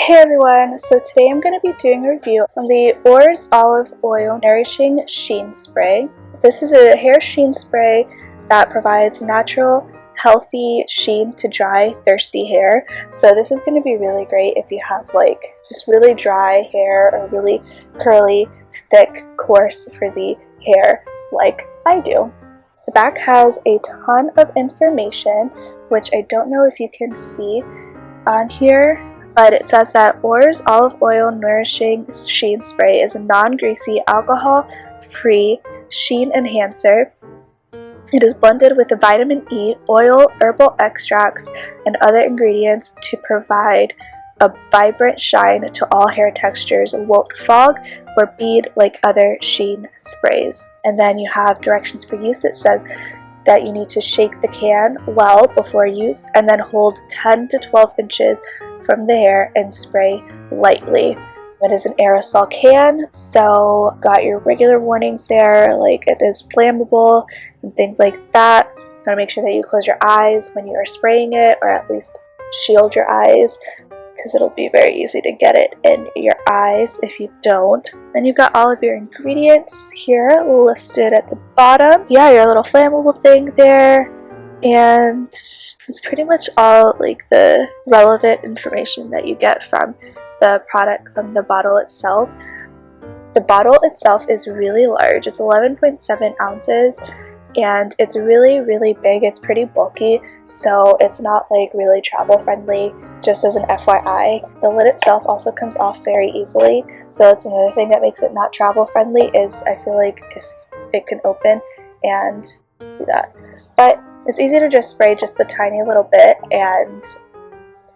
Hey everyone, so today I'm going to be doing a review on the ORS Olive Oil Nourishing Sheen Spray. This is a hair sheen spray that provides natural, healthy sheen to dry, thirsty hair. So this is going to be really great if you have like just really dry hair or really curly, thick, coarse, frizzy hair like I do. The back has a ton of information, which I don't know if you can see on here. But it says that ORS Olive Oil Nourishing Sheen Spray is a non-greasy, alcohol-free sheen enhancer. It is blended with the vitamin E, oil, herbal extracts, and other ingredients to provide a vibrant shine to all hair textures, won't fog or bead like other sheen sprays. And then you have directions for use. It says that you need to shake the can well before use and then hold 10 to 12 inches from the hair and spray lightly. It is an aerosol can, so got your regular warnings there, like it is flammable and things like that. Gotta make sure that you close your eyes when you are spraying it, or at least shield your eyes, because it'll be very easy to get it in your eyes if you don't. Then you've got all of your ingredients here listed at the bottom. Yeah, your little flammable thing there. And it's pretty much all like the relevant information that you get from the product from the bottle itself. The bottle itself is really large. It's 11.7 ounces and it's really big. It's pretty bulky, so it's not like really travel friendly, just as an FYI. The lid itself also comes off very easily, so that's another thing that makes it not travel friendly, is I feel like if it can open and do that. But it's easy to just spray just a tiny little bit, and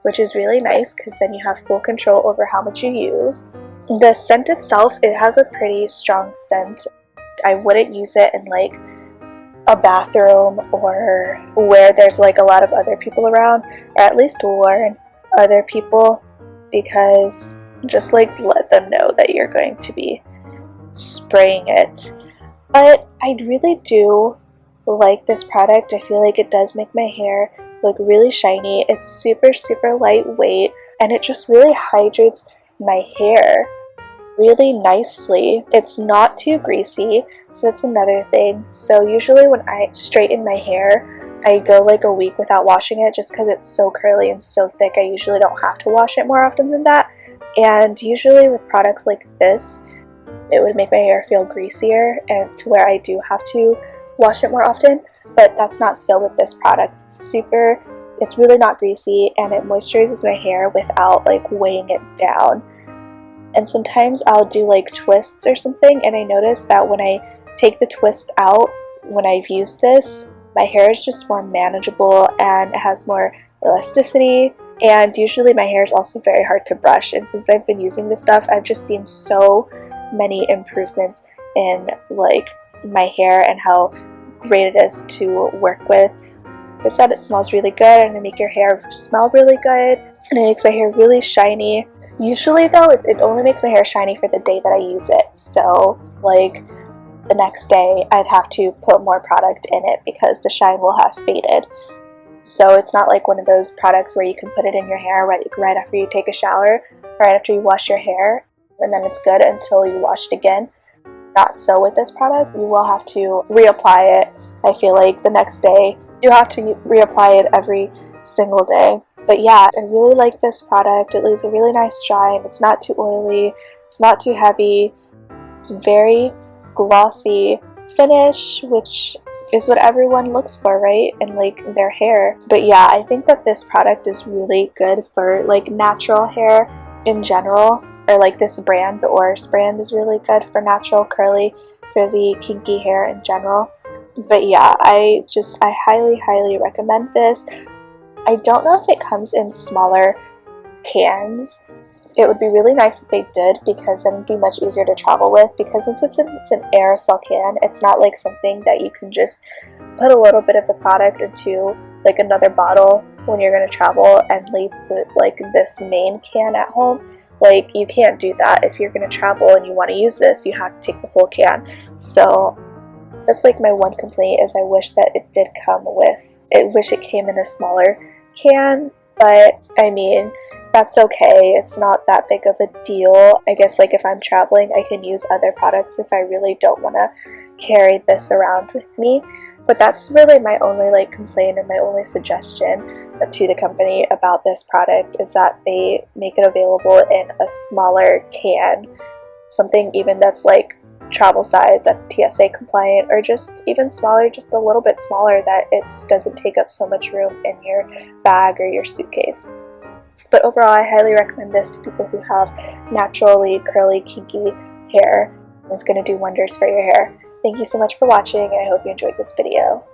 which is really nice because then you have full control over how much you use. The scent itself, it has a pretty strong scent. I wouldn't use it in like a bathroom or where there's like a lot of other people around, or at least warn other people, because just like let them know that you're going to be spraying it. But I really do like this product. I feel like it does make my hair look really shiny. It's super lightweight, and it just really hydrates my hair really nicely. It's not too greasy, so that's another thing. So usually when I straighten my hair, I go like a week without washing it just because it's so curly and so thick. I usually don't have to wash it more often than that, and usually with products like this, it would make my hair feel greasier and to where I do have to wash it more often, but that's not so with this product. It's really not greasy, and it moisturizes my hair without like weighing it down. And sometimes I'll do like twists or something, and I notice that when I take the twist out when I've used this, my hair is just more manageable and it has more elasticity, and usually my hair is also very hard to brush, and since I've been using this stuff, I've just seen so many improvements in like my hair and how great it is to work with. Like I said, it smells really good, and it makes your hair smell really good, and it makes my hair really shiny. Usually though, it only makes my hair shiny for the day that I use it, so like the next day I'd have to put more product in it because the shine will have faded. So it's not like one of those products where you can put it in your hair right after you take a shower, right after you wash your hair, and then it's good until you wash it again. Not so with this product. You will have to reapply it. I feel like the next day you have to reapply it every single day. But yeah, I really like this product. It leaves a really nice shine. It's not too oily, it's not too heavy, it's very glossy finish, which is what everyone looks for, right? And like their hair. But yeah, I think that this product is really good for like natural hair in general. Or like this brand, the ORS brand, is really good for natural, curly, frizzy, kinky hair in general. But yeah, I highly recommend this. I don't know if it comes in smaller cans. It would be really nice if they did, because then it'd be much easier to travel with, because since it's an aerosol can, it's not like something that you can just put a little bit of the product into like another bottle when you're going to travel and leave this main can at home. Like, you can't do that. If you're going to travel and you want to use this, you have to take the whole can. So that's like my one complaint, is I wish that it did come with, I wish it came in a smaller can, but I mean, that's okay. It's not that big of a deal. I guess like if I'm traveling, I can use other products if I really don't want to carry this around with me. But that's really my only like complaint and my only suggestion to the company about this product, is that they make it available in a smaller can, something even that's like travel size, that's TSA compliant, or just even smaller, just a little bit smaller, that it doesn't take up so much room in your bag or your suitcase. But overall, I highly recommend this to people who have naturally curly, kinky hair. It's going to do wonders for your hair. Thank you so much for watching, and I hope you enjoyed this video.